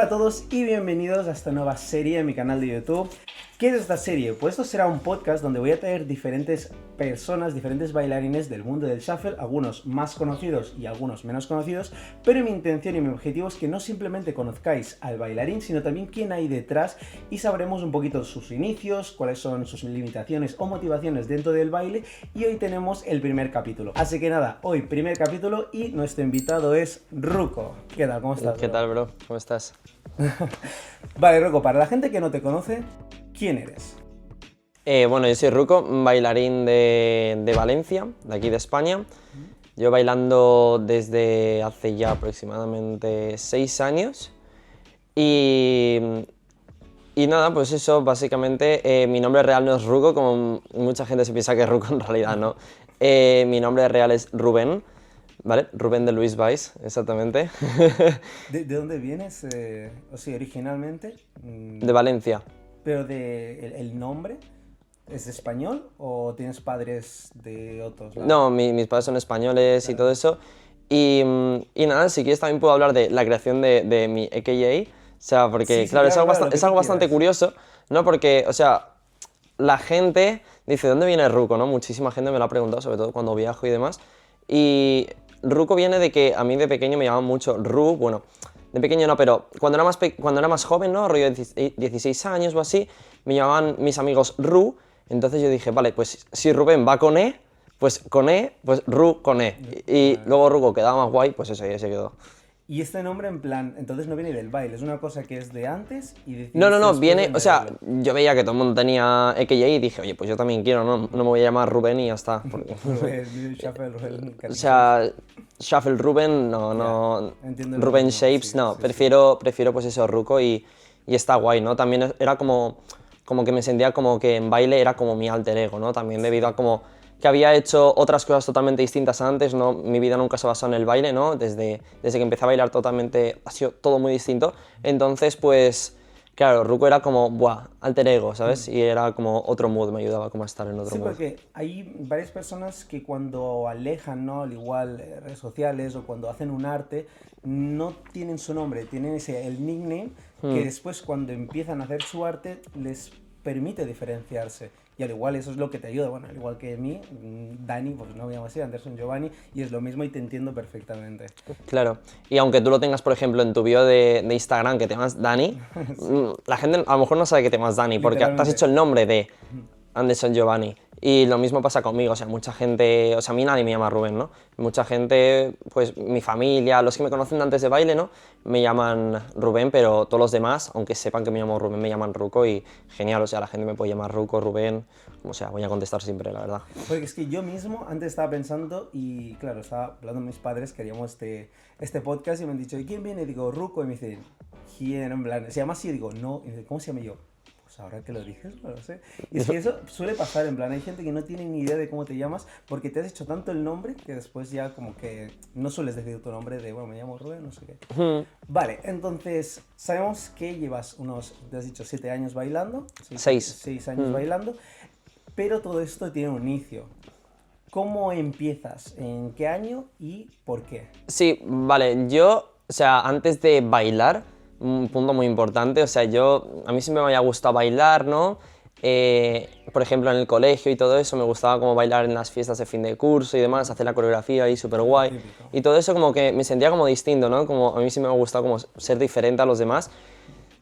Hola a todos y bienvenidos a esta nueva serie en mi canal de YouTube. ¿Qué es esta serie? Pues esto será un podcast donde voy a traer diferentes personas, diferentes bailarines del mundo del shuffle, algunos más conocidos y algunos menos conocidos, pero mi intención y mi objetivo es que no simplemente conozcáis al bailarín, sino también quién hay detrás y sabremos un poquito sus inicios, cuáles son sus limitaciones o motivaciones dentro del baile, y hoy tenemos el primer capítulo. Así que nada, hoy primer capítulo y nuestro invitado es Ruko. ¿Qué tal? ¿Cómo estás, bro? ¿Qué tal, bro? ¿Cómo estás? Vale, Ruko, para la gente que no te conoce, ¿quién eres? Bueno, yo soy Ruko, bailarín de Valencia, de aquí de España. Llevo bailando desde hace ya aproximadamente 6 años. Y nada, pues eso, básicamente, mi nombre real no es Ruko, como mucha gente se piensa que es Ruko, en realidad no. Mi nombre real es Rubén, ¿vale? Rubén de Luis Valls, exactamente. ¿De dónde vienes? O sea, originalmente. De Valencia. Pero el nombre, ¿es español o tienes padres de otros lados? No, mis padres son españoles y todo eso. Y nada, si quieres también puedo hablar de la creación de mi AKA. O sea, porque Sí, claro, es claro, algo, lo que es tú algo bastante quieras. curioso, ¿no? Porque, o sea, la gente dice, ¿de dónde viene Ruko, no? Muchísima gente me lo ha preguntado, sobre todo cuando viajo y demás. Y Ruko viene de que a mí de pequeño me llamaban mucho Ru, bueno, de pequeño no, pero cuando era más joven, ¿no? Rollo de 16 años o así, me llamaban mis amigos Ru. Entonces yo dije, vale, pues si Rubén va con E, pues Ru con E. Y luego Ruko quedaba más guay, pues eso, ya se quedó. Y este nombre, en plan, entonces no viene del baile, es una cosa que es de antes y No, decidiste después de viene, o sea, añadirlo. yo veía que todo el mundo tenía AKA y dije, oye, pues yo también quiero, no me voy a llamar Rubén y ya está. Rubén, Shuffle, Rubén, O casi sea, Shuffle Rubén, no, entiendo lo Rubén mismo, Shapes, sí, no, sí, sí. prefiero pues eso, Ruko y está guay, ¿no? También era como que me sentía como que en baile era como mi alter ego, ¿no? También debido a como que había hecho otras cosas totalmente distintas antes, ¿no? Mi vida nunca se basó en el baile, ¿no? Desde que empecé a bailar totalmente, ha sido todo muy distinto. Entonces, pues, claro, Ruko era como, buah, alter ego, ¿sabes? Y era como otro mood, me ayudaba como a estar en otro Sí, mood. porque hay varias personas que cuando alejan, ¿no? Al igual redes sociales o cuando hacen un arte, no tienen su nombre, tienen el nickname que después cuando empiezan a hacer su arte les permite diferenciarse. Y al igual eso es lo que te ayuda, bueno, al igual que mí, Dani, pues no me llamo así, Anderson Giovanni, y es lo mismo y te entiendo perfectamente. Claro, y aunque tú lo tengas, por ejemplo, en tu bio de Instagram que te llamas Dani, la gente a lo mejor no sabe que te llamas Dani, porque te has Literalmente. hecho el nombre de Anderson Giovanni. Y lo mismo pasa conmigo, o sea, mucha gente, o sea, a mí nadie me llama Rubén, ¿no? Mucha gente, pues mi familia, los que me conocen de antes de baile, ¿no? Me llaman Rubén, pero todos los demás, aunque sepan que me llamo Rubén, me llaman Ruko y genial, o sea, la gente me puede llamar Ruko, Rubén, o sea, voy a contestar siempre, la verdad. Porque es que yo mismo antes estaba pensando y claro, estaba hablando con mis padres, queríamos este podcast y me han dicho, ¿y quién viene? Y digo, Ruko, y me dicen, ¿quién? En plan, ¿se llama así? Y digo, no, y me dicen, ¿cómo se llama? Y yo, pues ahora que lo dices, no lo sé. Y es que eso suele pasar, en plan, hay gente que no tiene ni idea de cómo te llamas porque te has hecho tanto el nombre que después ya como que no sueles decir tu nombre de, bueno, me llamo Rubén, no sé qué. Vale, entonces, sabemos que llevas unos, te has dicho, 7 años bailando. 6. 6 años bailando. Pero todo esto tiene un inicio. ¿Cómo empiezas? ¿En qué año y por qué? Sí, vale, yo, o sea, antes de bailar, un punto muy importante, o sea, a mí siempre me había gustado bailar, ¿no? Por ejemplo, en el colegio y todo eso, me gustaba como bailar en las fiestas de fin de curso y demás, hacer la coreografía ahí súper guay. Típico. Y todo eso como que me sentía como distinto, ¿no? Como a mí sí me ha gustado como ser diferente a los demás.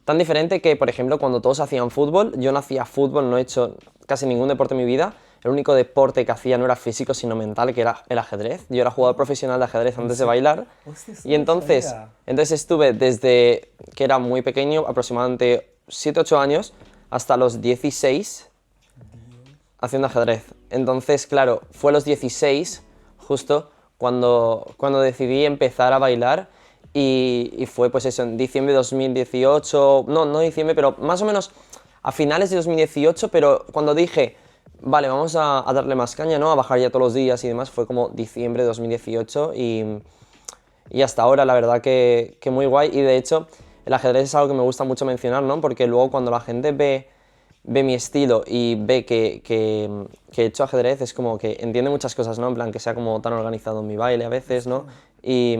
Tan diferente que, por ejemplo, cuando todos hacían fútbol, yo no hacía fútbol, no he hecho casi ningún deporte en mi vida. El único deporte que hacía no era físico, sino mental, que era el ajedrez. Yo era jugador profesional de ajedrez antes de bailar. Hostia, esto Y no lo entonces, sabía. estuve desde que era muy pequeño, aproximadamente 7-8 años, hasta los 16 haciendo ajedrez. Entonces, claro, fue a los 16, justo, cuando decidí empezar a bailar y fue pues eso, en diciembre de 2018, no diciembre, pero más o menos a finales de 2018, pero cuando dije, vale, vamos a darle más caña, ¿no? A bajar ya todos los días y demás, fue como diciembre de 2018 y hasta ahora la verdad que muy guay y de hecho el ajedrez es algo que me gusta mucho mencionar, ¿no? Porque luego cuando la gente ve mi estilo y ve que he hecho ajedrez, es como que entiende muchas cosas, ¿no? En plan, que sea como tan organizado en mi baile a veces, ¿no? Y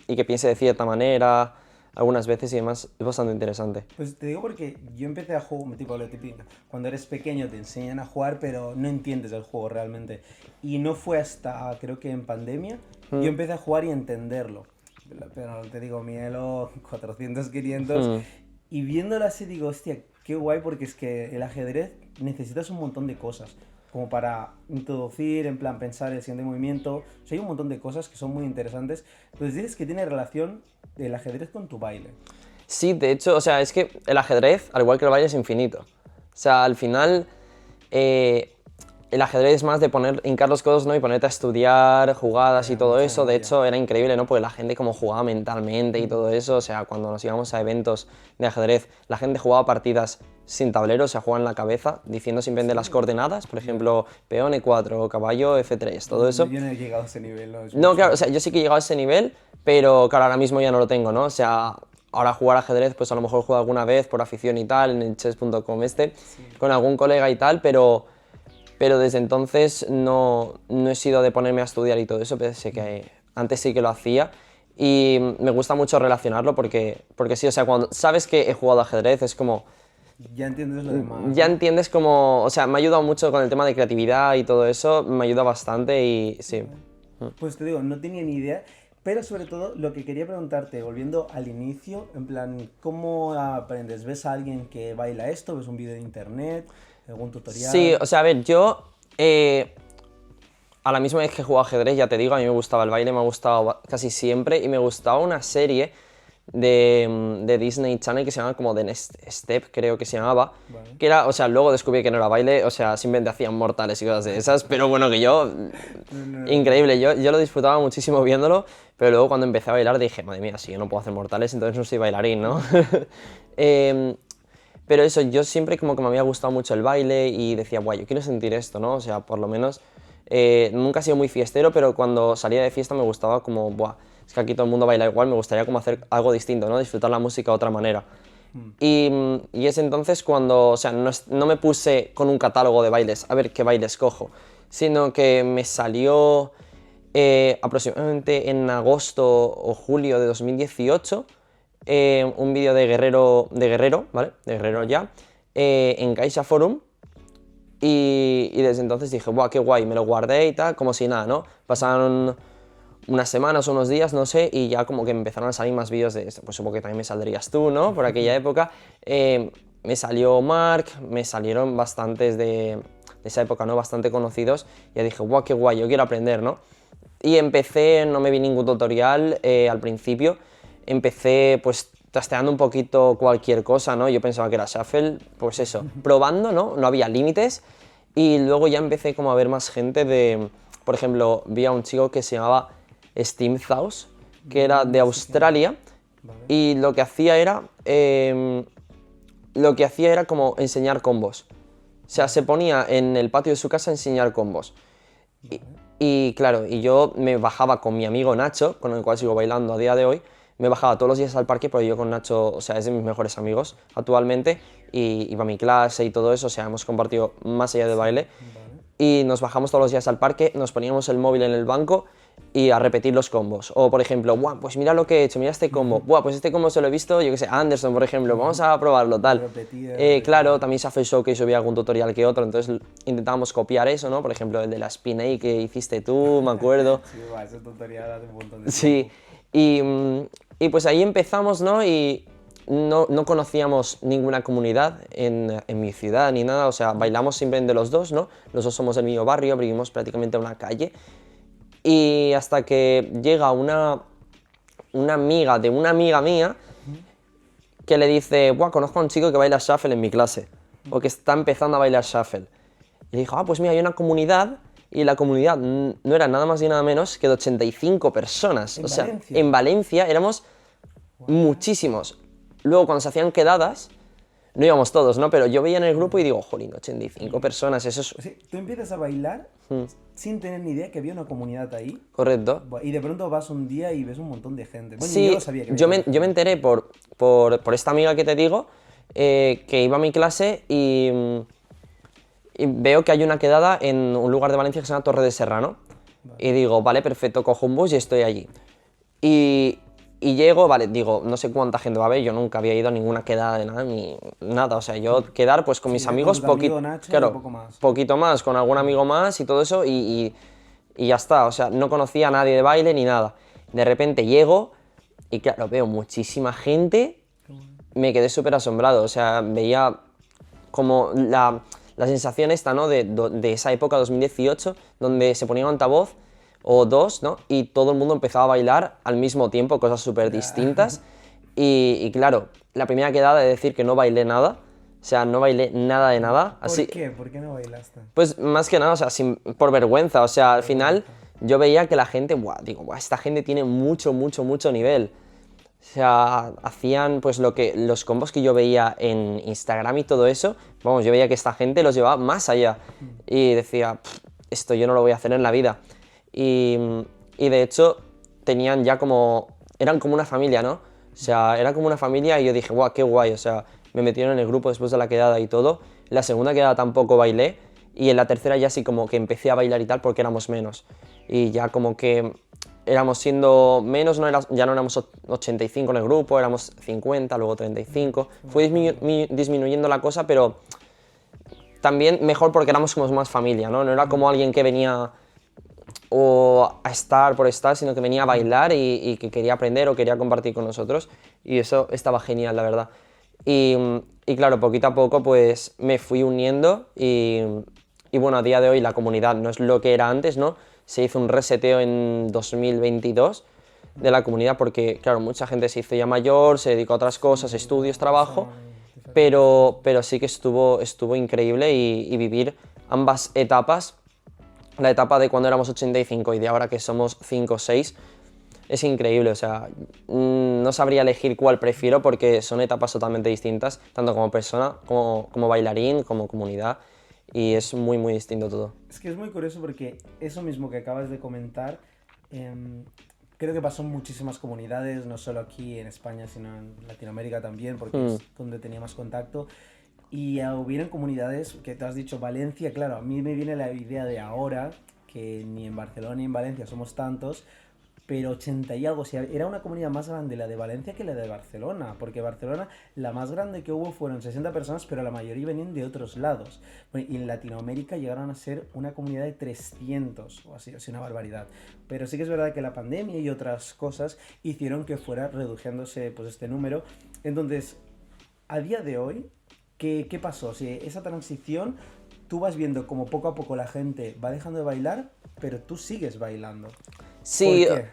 que piense de cierta manera, algunas veces y demás, es bastante interesante. Pues te digo porque yo empecé a jugar, tipo lo típico, cuando eres pequeño te enseñan a jugar, pero no entiendes el juego realmente. Y no fue hasta, creo que en pandemia, yo empecé a jugar y entenderlo. Pero te digo, mi elo 400, 500. Y viéndolo así digo, hostia, qué guay, porque es que el ajedrez necesitas un montón de cosas. Como para introducir, en plan pensar el siguiente movimiento. O sea, hay un montón de cosas que son muy interesantes. Entonces dices que tiene relación el ajedrez con tu baile. Sí, de hecho, o sea, es que el ajedrez, al igual que el baile, es infinito. O sea, al final, el ajedrez es más de hincar los codos, ¿no? Y ponerte a estudiar jugadas y todo eso. De hecho, era increíble, ¿no? Porque la gente como jugaba mentalmente y todo eso. O sea, cuando nos íbamos a eventos de ajedrez, la gente jugaba partidas sin tablero, o sea, jugaba en la cabeza, diciendo simplemente las coordenadas. Por ejemplo, peón E4, caballo F3, todo eso. Yo no he llegado a ese nivel, ¿no? No, claro, o sea, yo sí que he llegado a ese nivel, pero claro, ahora mismo ya no lo tengo, ¿no? O sea, ahora jugar ajedrez, pues a lo mejor juego alguna vez por afición y tal, en el chess.com con algún colega y tal, pero desde entonces no he sido de ponerme a estudiar y todo eso, pese que antes sí que lo hacía. Y me gusta mucho relacionarlo porque sí, o sea, cuando sabes que he jugado ajedrez es como... Ya entiendes lo demás. Ya entiendes como... O sea, me ha ayudado mucho con el tema de creatividad y todo eso, me ayuda bastante y sí. Pues te digo, no tenía ni idea, pero sobre todo lo que quería preguntarte, volviendo al inicio, en plan, ¿cómo aprendes? ¿Ves a alguien que baila esto? ¿Ves un vídeo de internet? ¿Algún tutorial? Sí, o sea, a ver, yo a la misma vez que jugaba ajedrez, ya te digo, a mí me gustaba el baile, me ha gustado casi siempre y me gustaba una serie de Disney Channel que se llama como The Next Step, creo que se llamaba, Vale. que era, o sea, luego descubrí que no era baile, o sea, simplemente hacían mortales y cosas de esas, pero bueno, que yo, increíble, yo lo disfrutaba muchísimo viéndolo, pero luego cuando empecé a bailar dije, madre mía, si yo no puedo hacer mortales, entonces no soy bailarín, ¿no? Pero eso, yo siempre como que me había gustado mucho el baile y decía, guay, yo quiero sentir esto, ¿no? O sea, por lo menos, nunca he sido muy fiestero, pero cuando salía de fiesta me gustaba como, buah, es que aquí todo el mundo baila igual, me gustaría como hacer algo distinto, ¿no? Disfrutar la música de otra manera. Y es entonces cuando, o sea, no me puse con un catálogo de bailes, a ver qué bailes cojo, sino que me salió aproximadamente en agosto o julio de 2018 un vídeo de Guerrero, ¿vale? De Guerrero ya, en Caixa Forum. Y desde entonces dije, ¡buah, qué guay! Me lo guardé y tal, como si nada, ¿no? Pasaron unas semanas o unos días, no sé, y ya como que empezaron a salir más vídeos de esto. Pues supongo que también me saldrías tú, ¿no? Por aquella época. Me salió Mark, me salieron bastantes de esa época, ¿no? Bastante conocidos. Y ya dije, ¡buah, qué guay! Yo quiero aprender, ¿no? Y empecé, no me vi ningún tutorial al principio. Empecé, pues, trasteando un poquito cualquier cosa, ¿no? Yo pensaba que era shuffle, pues eso, probando, ¿no? No había límites. Y luego ya empecé como a ver más gente de... Por ejemplo, vi a un chico que se llamaba Steam Zaus, que era de Australia, y lo que hacía era como enseñar combos. O sea, se ponía en el patio de su casa a enseñar combos. Y claro, y yo me bajaba con mi amigo Nacho, con el cual sigo bailando a día de hoy, me bajaba todos los días al parque, porque yo con Nacho, o sea, es de mis mejores amigos actualmente, y iba a mi clase y todo eso, o sea, hemos compartido más allá del baile, y nos bajamos todos los días al parque, nos poníamos el móvil en el banco y a repetir los combos. O, por ejemplo, ¡buah, pues mira lo que he hecho, mira este combo! ¡Buah, pues este combo se lo he visto, yo qué sé, a Anderson, por ejemplo, vamos a probarlo, tal. Claro, también se hace el show que subía algún tutorial que otro, entonces intentábamos copiar eso, ¿no? Por ejemplo, el de la spin A que hiciste tú, me acuerdo. Sí, va, ese tutorial hace un montón de Sí, y pues ahí empezamos, ¿no? Y no conocíamos ninguna comunidad en mi ciudad ni nada, o sea, bailamos simplemente los dos, ¿no? Los dos somos del mismo barrio, vivimos prácticamente a una calle. Y hasta que llega una amiga de una amiga mía que le dice, buah, conozco a un chico que baila shuffle en mi clase, o que está empezando a bailar shuffle. Y le dijo, ah, pues mira, hay una comunidad, y la comunidad no era nada más y nada menos que de 85 personas. ¿En o sea, Valencia? en Valencia éramos muchísimos. Luego, cuando se hacían quedadas, no íbamos todos, ¿no? Pero yo veía en el grupo y digo, jolín, 85 personas, eso es... O sea, tú empiezas a bailar sin tener ni idea que había una comunidad ahí. Correcto. Y de pronto vas un día y ves un montón de gente. Bueno, Sí, yo lo sabía que yo había me enteré por esta amiga que te digo, que iba a mi clase y veo que hay una quedada en un lugar de Valencia que se llama Torre de Serrano. Y digo, vale, perfecto, cojo un bus y estoy allí. Y Y llego, vale, digo, no sé cuánta gente va a haber, yo nunca había ido a ninguna quedada de nada, ni nada, o sea, yo quedar pues con mis amigos, con tu amigo Nacho, claro, y poco más. poquito más, con algún amigo más y todo eso, y ya está, o sea, no conocía a nadie de baile ni nada. De repente llego y claro, veo muchísima gente, me quedé súper asombrado, o sea, veía como la sensación esta, ¿no? De esa época, 2018, donde se ponía un altavoz o dos, ¿no? Y todo el mundo empezaba a bailar al mismo tiempo, cosas súper distintas. Y claro, la primera quedada de decir que no bailé nada, o sea, no bailé nada de nada. Así, ¿Por qué? ¿Por qué no bailaste? pues más que nada, o sea, por vergüenza, o sea, al final yo veía que la gente, buah, digo, buah, esta gente tiene mucho, mucho, mucho nivel. O sea, hacían pues los combos que yo veía en Instagram y todo eso, vamos, yo veía que esta gente los llevaba más allá. Y decía, esto yo no lo voy a hacer en la vida. Y de hecho, tenían ya eran como una familia, ¿no? O sea, era como una familia y yo dije, guau, qué guay, o sea, me metieron en el grupo después de la quedada y todo. La segunda quedada tampoco bailé y en la tercera ya sí como que empecé a bailar y tal porque éramos menos. Y ya como que éramos siendo menos, ya no éramos 85 en el grupo, éramos 50, luego 35. Fue disminuyendo la cosa, pero también mejor porque éramos como más familia, ¿no? No era como alguien que venía o a estar por estar, sino que venía a bailar y que quería aprender o quería compartir con nosotros. Y eso estaba genial, la verdad. Y claro, poquito a poco pues me fui uniendo y bueno, a día de hoy la comunidad no es lo que era antes, ¿no? Se hizo un reseteo en 2022 de la comunidad porque, claro, mucha gente se hizo ya mayor, se dedicó a otras cosas, estudios, trabajo, pero sí que estuvo increíble y vivir ambas etapas, la etapa de cuando éramos 85 y de ahora que somos 5 o 6, es increíble, o sea, no sabría elegir cuál prefiero porque son etapas totalmente distintas, tanto como persona, como bailarín, como comunidad, y es muy, muy distinto todo. Es que es muy curioso porque eso mismo que acabas de comentar, creo que pasó en muchísimas comunidades, no solo aquí en España, sino en Latinoamérica también, porque es donde tenía más contacto. Y hubieron comunidades que te has dicho, Valencia, claro, a mí me viene la idea de ahora, que ni en Barcelona ni en Valencia somos tantos, pero 80 y algo, o sea, era una comunidad más grande la de Valencia que la de Barcelona, porque Barcelona la más grande que hubo fueron 60 personas, pero la mayoría venían de otros lados. Bueno, y en Latinoamérica llegaron a ser una comunidad de 300 o así, una barbaridad. Pero sí que es verdad que la pandemia y otras cosas hicieron que fuera reduciéndose pues este número. Entonces, a día de hoy, ¿qué pasó? O sea, esa transición, tú vas viendo como poco a poco la gente va dejando de bailar, pero tú sigues bailando. Sí, ¿Por qué?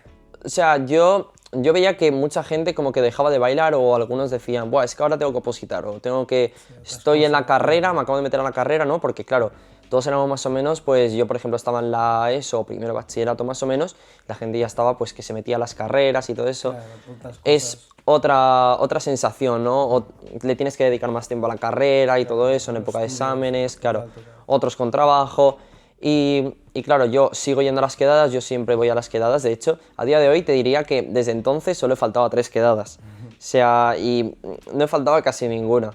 o sea, yo veía que mucha gente como que dejaba de bailar o algunos decían, buah, es que ahora tengo que opositar o tengo que, estoy en la carrera, me acabo de meter a la carrera, ¿no? Porque claro, todos éramos más o menos, pues yo por ejemplo estaba en la ESO, primero bachillerato más o menos, la gente ya estaba pues que se metía a las carreras y todo eso. Claro, otras Es cosas. otra sensación, ¿no? Le tienes que dedicar más tiempo a la carrera y todo eso en época de estudios, exámenes, claro, alto, claro. otros con trabajo. Y claro, yo sigo yendo a las quedadas, yo siempre voy a las quedadas, de hecho, a día de hoy te diría que desde entonces solo he faltado a 3 quedadas, o sea, y no he faltado a casi ninguna,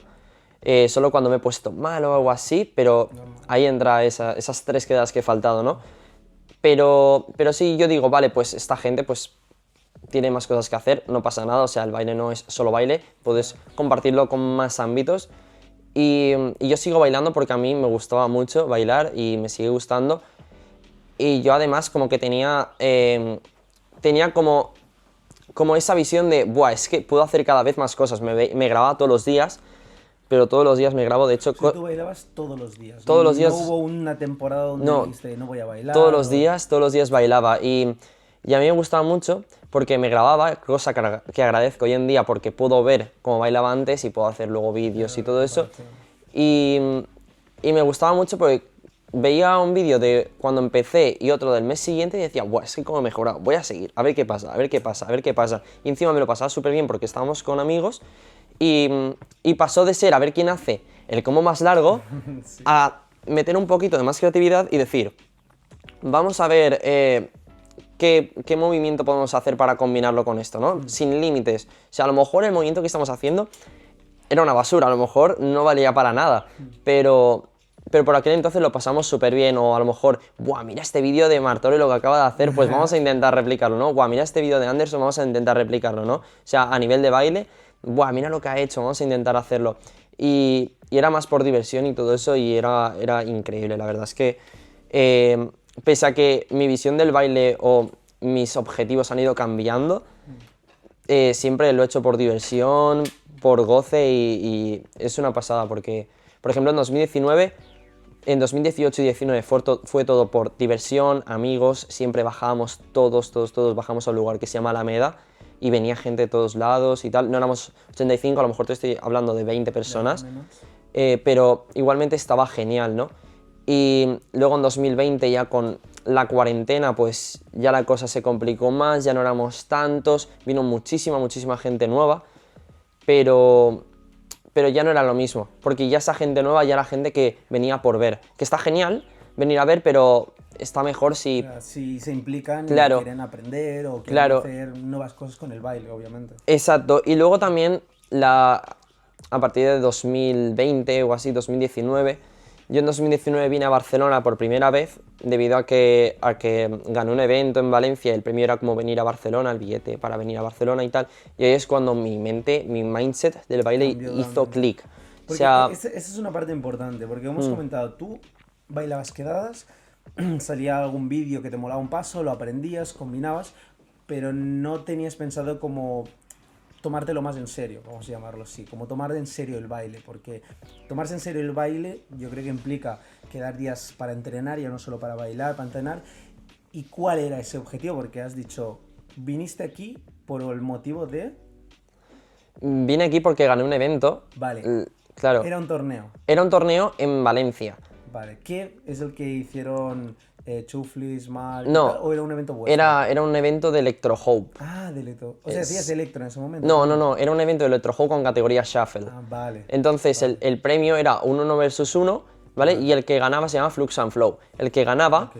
solo cuando me he puesto mal o algo así, pero ahí entra esas 3 quedadas que he faltado, ¿no? Pero sí, yo digo, vale, pues esta gente pues tiene más cosas que hacer, no pasa nada, o sea, el baile no es solo baile, puedes compartirlo con más ámbitos. Y yo sigo bailando porque a mí me gustaba mucho bailar y me sigue gustando. Y yo además como que tenía como esa visión de, buah, es que puedo hacer cada vez más cosas. Me grababa todos los días, pero todos los días me grabo, de hecho... O sea, tú bailabas todos los días. Todos los días. No hubo una temporada donde No, dijiste, no voy a bailar. todos los días bailaba y a mí me gustaba mucho porque me grababa, cosa que agradezco hoy en día porque puedo ver cómo bailaba antes y puedo hacer luego vídeos y todo eso. Y me gustaba mucho porque veía un vídeo de cuando empecé y otro del mes siguiente y decía, buah, es que como he mejorado, voy a seguir, a ver qué pasa, a ver qué pasa, a ver qué pasa. Y encima me lo pasaba súper bien porque estábamos con amigos y pasó de ser a ver quién hace el combo más largo Sí. a meter un poquito de más creatividad y decir, vamos a ver qué movimiento podemos hacer para combinarlo con esto, ¿no? Sin límites. O sea, a lo mejor el movimiento que estamos haciendo era una basura, a lo mejor no valía para nada, pero pero por aquel entonces lo pasamos súper bien, o a lo mejor, ¡buah, mira este vídeo de Martoro y lo que acaba de hacer, pues vamos a intentar replicarlo, ¿no? ¡Buah, mira este vídeo de Anderson, vamos a intentar replicarlo, ¿no? O sea, a nivel de baile, ¡buah, mira lo que ha hecho, vamos a intentar hacerlo! Y era más por diversión y todo eso, y era increíble, la verdad es que, pese a que mi visión del baile o mis objetivos han ido cambiando, siempre lo he hecho por diversión, por goce y es una pasada porque, por ejemplo, en 2019, en 2018 y 2019 fue todo por diversión, amigos, siempre bajábamos todos bajamos a un lugar que se llama Alameda y venía gente de todos lados y tal, no éramos 85, a lo mejor te estoy hablando de 20 personas, pero igualmente estaba genial, ¿no? Y luego en 2020 ya con la cuarentena pues ya la cosa se complicó más, ya no éramos tantos, vino muchísima gente nueva, pero ya no era lo mismo, porque ya esa gente nueva ya era gente que venía por ver, que está genial venir a ver, pero está mejor si... Si se implican y Claro. quieren aprender o quieren Claro. hacer nuevas cosas con el baile, obviamente. Exacto, y luego también a partir de 2020 o así, 2019, yo en 2019 vine a Barcelona por primera vez debido a que gané un evento en Valencia, el premio era como venir a Barcelona, el billete para venir a Barcelona y tal, y ahí es cuando mi mindset del baile Cambió hizo totalmente. clic. O Porque sea, esa es una parte importante, porque hemos comentado, tú bailabas quedadas, salía algún vídeo que te molaba un paso, lo aprendías, combinabas, pero no tenías pensado como tomártelo más en serio, vamos a llamarlo así, como tomar en serio el baile, porque tomarse en serio el baile yo creo que implica quedar días para entrenar, ya no solo para bailar, para entrenar. ¿Y cuál era ese objetivo? Porque has dicho, viniste aquí por el motivo de... vine aquí porque gané un evento. Vale, Claro, era un torneo. era un torneo en Valencia. Vale, ¿qué es el que hicieron Chuflis, Mal, No, tal, o era un evento vuestro? Era un evento de Electro Hope. Ah, de electro. O sea, hacías electro en ese momento. No, era un evento de Electro Hope con categoría Shuffle. Ah, vale. Entonces el premio era un 1 versus 1, ¿vale? Y el que ganaba se llama Flux and Flow. El que ganaba, Ok.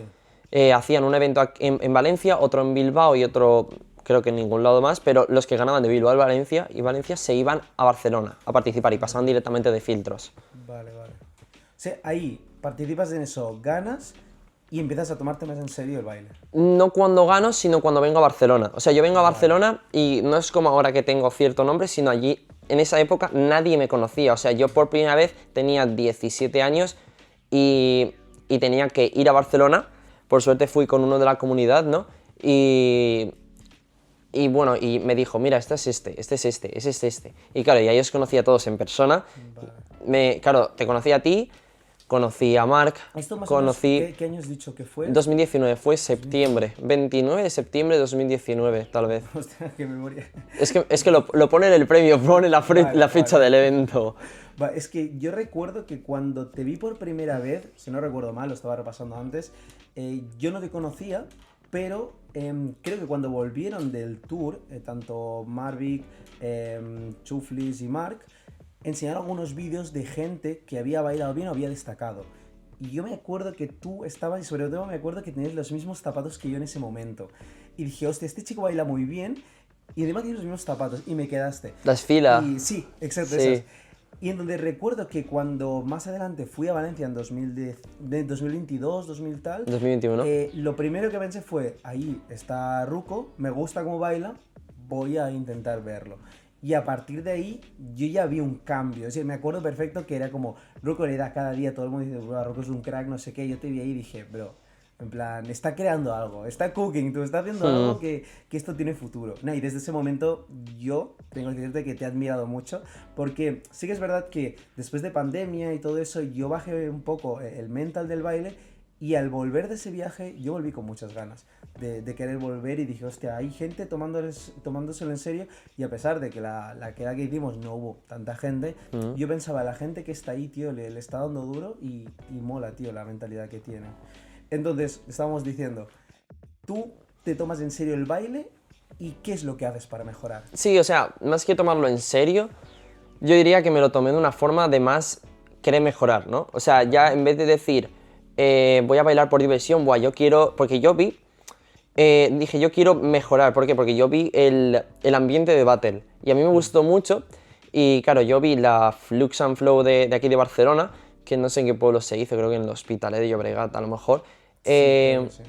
hacían un evento en Valencia, otro en Bilbao y otro creo que en ningún lado más, pero los que ganaban de Bilbao y Valencia se iban a Barcelona a participar y pasaban directamente de filtros. Vale. O sea, ahí participas en eso, ganas y empiezas a tomarte más en serio el baile. No cuando gano, sino cuando vengo a Barcelona. O sea, yo vengo a Barcelona y no es como ahora que tengo cierto nombre, sino allí, en esa época, nadie me conocía. O sea, yo por primera vez tenía 17 años y tenía que ir a Barcelona. Por suerte fui con uno de la comunidad, ¿no? Y bueno, y me dijo, mira, este es este. Y claro, ya yo os conocía a todos en persona. Claro, te conocí a ti, conocí a Marc, ¿Esto más conocí... o menos, ¿qué año has dicho que fue? 2019, fue septiembre, 29 de septiembre de 2019, tal vez. Hostia, qué memoria. Es que lo pone en el premio, pone la fecha vale. del evento. Es que yo recuerdo que cuando te vi por primera vez, si no recuerdo mal, lo estaba repasando antes, yo no te conocía, pero creo que cuando volvieron del tour, tanto Marvick, Chuflis y Marc, enseñaron algunos vídeos de gente que había bailado bien o había destacado. Y yo me acuerdo que tú estabas, y sobre todo me acuerdo que tenías los mismos zapatos que yo en ese momento. Y dije, hostia, este chico baila muy bien y además tiene los mismos zapatos. Y me quedaste. Las filas. Y sí, exacto, Sí. esas. Y en donde recuerdo que cuando más adelante fui a Valencia en 2022, 2000 tal, 2021. lo primero que pensé fue, ahí está Ruko, me gusta cómo baila, voy a intentar verlo. Y a partir de ahí yo ya vi un cambio, es decir, me acuerdo perfecto que era como, Ruko le da cada día, todo el mundo dice, "Bro, Ruko es un crack, no sé qué", yo te vi ahí y dije, bro, en plan, está creando algo, está cooking, tú estás haciendo algo que esto tiene futuro. No, y desde ese momento yo tengo que decirte que te he admirado mucho, porque sí que es verdad que después de pandemia y todo eso, yo bajé un poco el mental del baile y al volver de ese viaje, yo volví con muchas ganas de querer volver y dije, hostia, hay gente tomándoselo en serio y a pesar de que la queda que hicimos no hubo tanta gente, yo pensaba, la gente que está ahí, tío, le está dando duro y mola, tío, la mentalidad que tiene. Entonces, estábamos diciendo, tú te tomas en serio el baile y ¿qué es lo que haces para mejorar? Sí, o sea, más que tomarlo en serio, yo diría que me lo tomé de una forma de más querer mejorar, ¿no? O sea, ya en vez de decir, voy a bailar por diversión, buah, yo quiero, porque yo vi, dije, yo quiero mejorar, ¿por qué? Porque yo vi el ambiente de battle y a mí me gustó mucho y claro, yo vi la Flux and Flow de aquí de Barcelona, que no sé en qué pueblo se hizo, creo que en el Hospitalet de Llobregat a lo mejor. Creo que sí.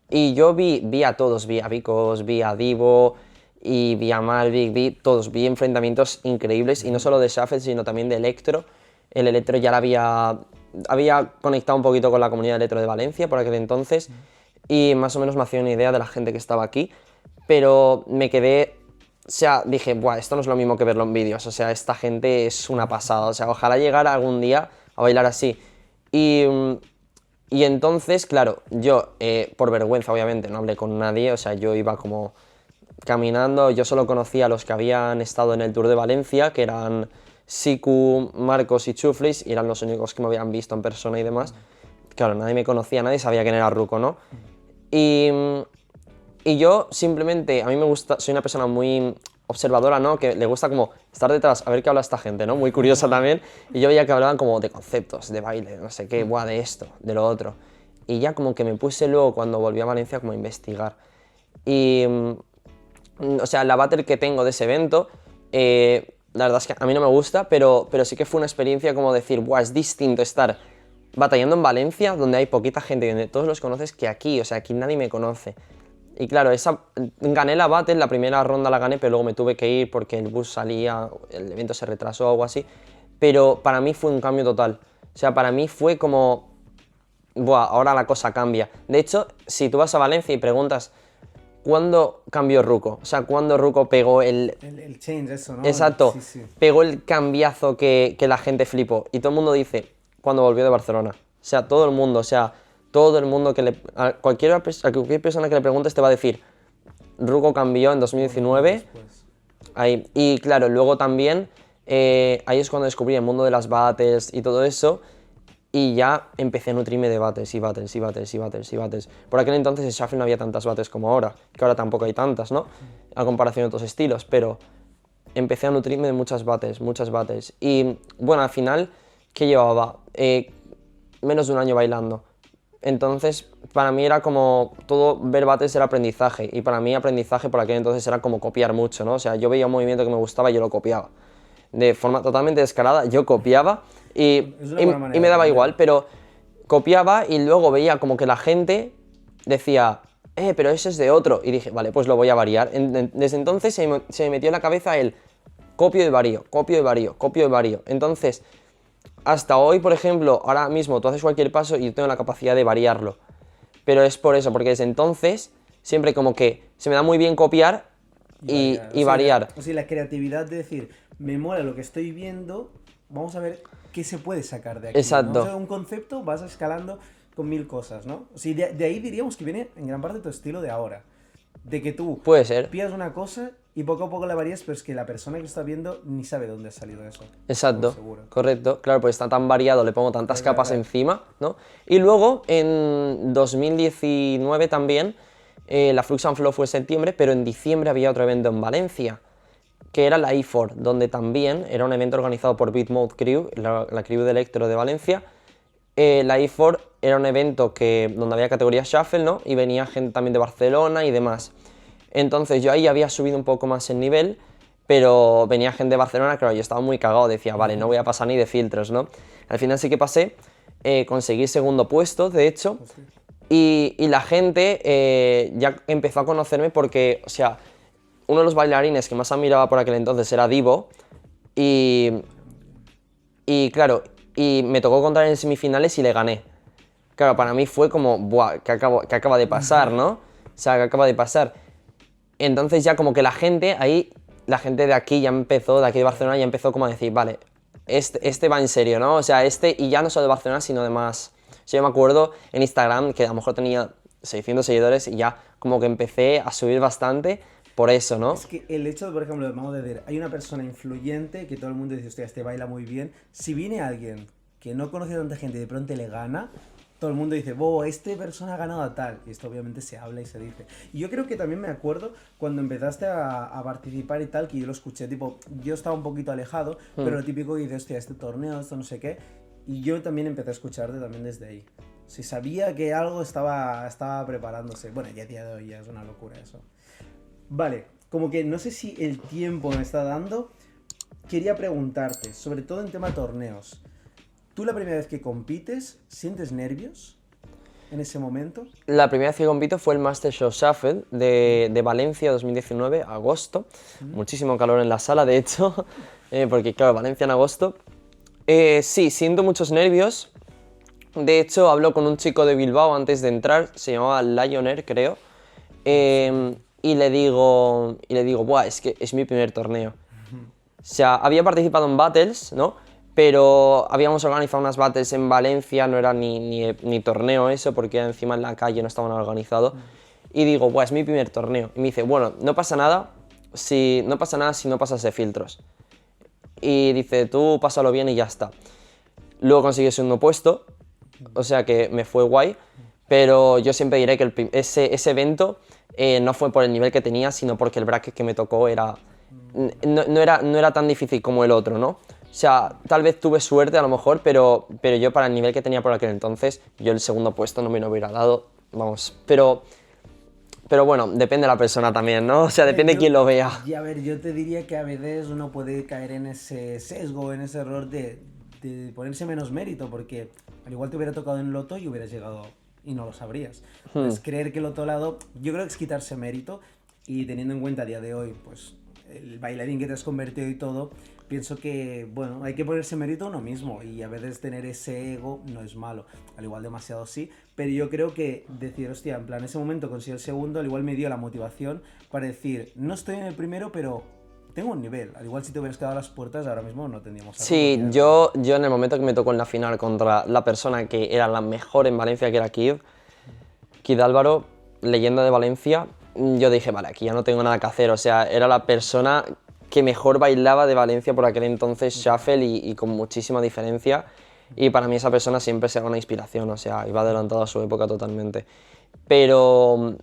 Y yo vi a todos, vi a Vicos, vi a Divo y vi a Malvic, vi todos, vi enfrentamientos increíbles, y no solo de Shuffle, sino también de Electro. El Electro ya había conectado un poquito con la comunidad de Electro de Valencia por aquel entonces, y más o menos me hacía una idea de la gente que estaba aquí, pero me quedé, o sea, dije, buah, esto no es lo mismo que verlo en vídeos, o sea, esta gente es una pasada, o sea, ojalá llegara algún día a bailar así. Y, y entonces, claro, yo, por vergüenza obviamente, no hablé con nadie, o sea, yo iba como caminando, yo solo conocía a los que habían estado en el Tour de Valencia, que eran Siku, Marcos y Chuflis, y eran los únicos que me habían visto en persona y demás. Claro, nadie me conocía, nadie sabía quién era Ruko, ¿no? Y, y yo simplemente, a mí me gusta, soy una persona muy observadora, ¿no? Que le gusta como estar detrás, a ver qué habla esta gente, ¿no? Muy curiosa también. Y yo veía que hablaban como de conceptos, de baile, no sé qué, buah, de esto, de lo otro. Y ya como que me puse luego, cuando volví a Valencia, como a investigar. Y, o sea, la battle que tengo de ese evento, la verdad es que a mí no me gusta, pero sí que fue una experiencia como decir, buah, es distinto estar batallando en Valencia, donde hay poquita gente, donde todos los conoces, que aquí, o sea, aquí nadie me conoce. Y claro, gané la battle, la primera ronda la gané, pero luego me tuve que ir porque el bus salía, el evento se retrasó o algo así. Pero para mí fue un cambio total. O sea, para mí fue como, buah, ahora la cosa cambia. De hecho, si tú vas a Valencia y preguntas, ¿cuándo cambió Ruko? O sea, ¿cuándo Ruko pegó El change, eso, ¿no? Exacto, Sí, sí. pegó el cambiazo que la gente flipó. Y todo el mundo dice, cuando volvió de Barcelona. O sea, todo el mundo, o sea, todo el mundo a cualquier persona que le preguntes te va a decir, Ruko cambió en 2019. Después. Ahí. Y claro, luego también, ahí es cuando descubrí el mundo de las battles y todo eso. Y ya empecé a nutrirme de battles y battles y battles y battles y battles. Por aquel entonces en Shuffle no había tantas battles como ahora, que ahora tampoco hay tantas, ¿no? A comparación de otros estilos, pero empecé a nutrirme de muchas battles, muchas battles. Y bueno, al final, ¿qué llevaba? Menos de un año bailando. Entonces, para mí era como, todo ver battles era aprendizaje, y para mí aprendizaje por aquel entonces era como copiar mucho, ¿no? O sea, yo veía un movimiento que me gustaba y yo lo copiaba. De forma totalmente descarada, yo copiaba y, Es una buena manera y me de daba aprender. igual, pero copiaba y luego veía como que la gente decía, pero ese es de otro. Y dije, vale, pues lo voy a variar. Desde entonces se me metió en la cabeza el copio y varío, copio y varío, copio y varío. Entonces, hasta hoy, por ejemplo, ahora mismo tú haces cualquier paso y yo tengo la capacidad de variarlo. Pero es por eso, porque desde entonces siempre como que se me da muy bien copiar y variar. O sea, la creatividad de decir, me mola lo que estoy viendo, vamos a ver qué se puede sacar de aquí. Exacto. ¿no? O sea, un concepto vas escalando con mil cosas, ¿no? O sea, de ahí diríamos que viene en gran parte tu estilo de ahora. De que tú Puede ser. pillas una cosa y poco a poco la varías, pero es que la persona que está viendo ni sabe dónde ha salido eso. Exacto, Estoy seguro. correcto. Claro, pues está tan variado, le pongo tantas capas encima, ¿no? Y luego, en 2019 también, la Flux and Flow fue en septiembre, pero en diciembre había otro evento en Valencia, que era la E4, donde también era un evento organizado por Beat Mode Crew, la crew de Electro de Valencia. La E4 era un evento donde había categoría Shuffle, ¿no? Y venía gente también de Barcelona y demás. Entonces yo ahí había subido un poco más el nivel, pero venía gente de Barcelona, claro, yo estaba muy cagado, decía, vale, no voy a pasar ni de filtros, ¿no? Al final sí que pasé, conseguí segundo puesto, de hecho, y la gente ya empezó a conocerme porque, o sea, uno de los bailarines que más admiraba por aquel entonces era Divo, y claro, y me tocó contra él en semifinales y le gané. Claro, para mí fue como, buah, ¿qué acaba de pasar, no? O sea, ¿qué acaba de pasar? Entonces ya como que la gente de aquí ya empezó, de aquí de Barcelona, ya empezó como a decir, vale, este va en serio, ¿no? O sea, y ya no solo de Barcelona, sino de más. O sea, yo me acuerdo en Instagram que a lo mejor tenía 600 seguidores y ya como que empecé a subir bastante por eso, ¿no? Es que el hecho de, por ejemplo, vamos a decir, hay una persona influyente que todo el mundo dice, hostia, este baila muy bien. Si viene alguien que no conoce a tanta gente y de pronto le gana, todo el mundo dice, wow, esta persona ha ganado a tal. Y esto obviamente se habla y se dice. Y yo creo que también me acuerdo cuando empezaste a participar y tal, que yo lo escuché, tipo, yo estaba un poquito alejado, pero lo típico que dice, hostia, este torneo, esto no sé qué. Y yo también empecé a escucharte también desde ahí. Si sabía que algo estaba preparándose. Bueno, ya a día de hoy ya es una locura eso. Vale, como que no sé si el tiempo me está dando. Quería preguntarte, sobre todo en tema torneos. ¿Tú la primera vez que compites sientes nervios en ese momento? La primera vez que compito fue el Master Show Shuffle de Valencia 2019, agosto. Muchísimo calor en la sala, de hecho, porque claro, Valencia en agosto. Sí, siento muchos nervios. De hecho, hablo con un chico de Bilbao antes de entrar, se llamaba Lioner, creo. Y le digo, buah, es que es mi primer torneo. O sea, había participado en battles, ¿no? Pero habíamos organizado unas battles en Valencia, no era ni torneo eso, porque encima en la calle no estaban organizados. Y digo, buah, es mi primer torneo. Y me dice, bueno, no pasa nada si no pasas de filtros. Y dice, tú pásalo bien y ya está. Luego conseguí el segundo puesto, o sea que me fue guay, pero yo siempre diré que ese evento no fue por el nivel que tenía, sino porque el bracket que me tocó no era tan difícil como el otro, ¿no? O sea, tal vez tuve suerte a lo mejor, pero yo para el nivel que tenía por aquel entonces, yo el segundo puesto no me lo hubiera dado, vamos, pero bueno, depende de la persona también, ¿no? O sea, depende de quién lo vea. Y a ver, yo te diría que a veces uno puede caer en ese sesgo, en ese error de ponerse menos mérito, porque al igual te hubiera tocado en loto y hubieras llegado y no lo sabrías. Entonces, creer que el otro lado, yo creo que es quitarse mérito, y teniendo en cuenta a día de hoy, pues, el bailarín que te has convertido y todo, pienso que, bueno, hay que ponerse mérito a uno mismo, y a veces tener ese ego no es malo, al igual demasiado sí, pero yo creo que decir, hostia, en plan, ese momento conseguí el segundo, al igual me dio la motivación para decir, no estoy en el primero, pero tengo un nivel. Al igual si te hubieras quedado a las puertas, ahora mismo no tendríamos... Sí, yo en el momento que me tocó en la final contra la persona que era la mejor en Valencia, que era Kid Álvaro, leyenda de Valencia, yo dije, vale, aquí ya no tengo nada que hacer. O sea, era la persona que mejor bailaba de Valencia por aquel entonces, shuffle, y con muchísima diferencia. Y para mí esa persona siempre será una inspiración, o sea, iba adelantado a su época totalmente. Pero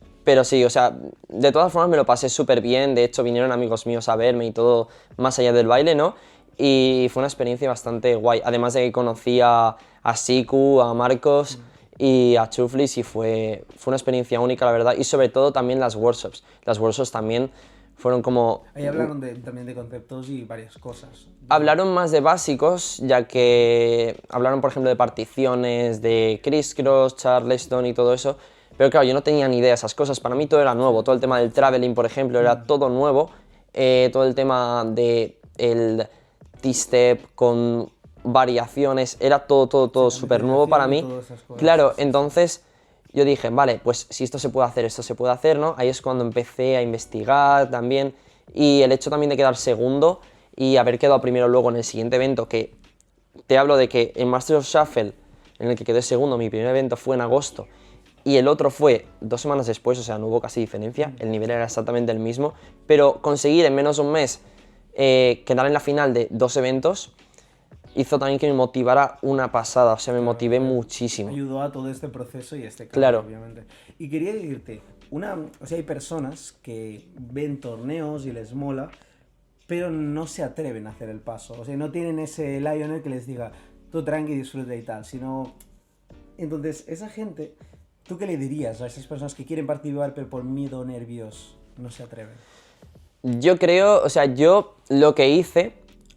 sí, o sea, de todas formas me lo pasé súper bien. De hecho, vinieron amigos míos a verme y todo más allá del baile, ¿no? Y fue una experiencia bastante guay. Además de que conocí a Siku, a Marcos y a Chuflis, y fue una experiencia única, la verdad. Y sobre todo también las workshops. Las workshops también fueron como... Ahí hablaron también de conceptos y varias cosas. Hablaron más de básicos, ya que hablaron, por ejemplo, de particiones, de crisscross, charleston y todo eso. Pero claro, yo no tenía ni idea de esas cosas, para mí todo era nuevo, todo el tema del traveling, por ejemplo, era todo nuevo, todo el tema del T-step con variaciones, era todo súper nuevo para mí. Claro, entonces yo dije, vale, pues si esto se puede hacer, ¿no? Ahí es cuando empecé a investigar también, y el hecho también de quedar segundo y haber quedado primero luego en el siguiente evento, que te hablo de que el Master of Shuffle, en el que quedé segundo, mi primer evento fue en agosto, y el otro fue 2 semanas después, o sea, no hubo casi diferencia, el nivel era exactamente el mismo, pero conseguir en menos de un mes quedar en la final de 2 eventos hizo también que me motivara una pasada, o sea, me motivé muchísimo. Ayudó a todo este proceso y este cambio, claro, obviamente. Y quería decirte, o sea, hay personas que ven torneos y les mola, pero no se atreven a hacer el paso, o sea, no tienen ese Lioner que les diga, tú tranqui, disfruta y tal, sino... Entonces, esa gente... ¿Tú qué le dirías a esas personas que quieren participar pero por miedo o nervios no se atreven? Yo creo, o sea, yo lo que hice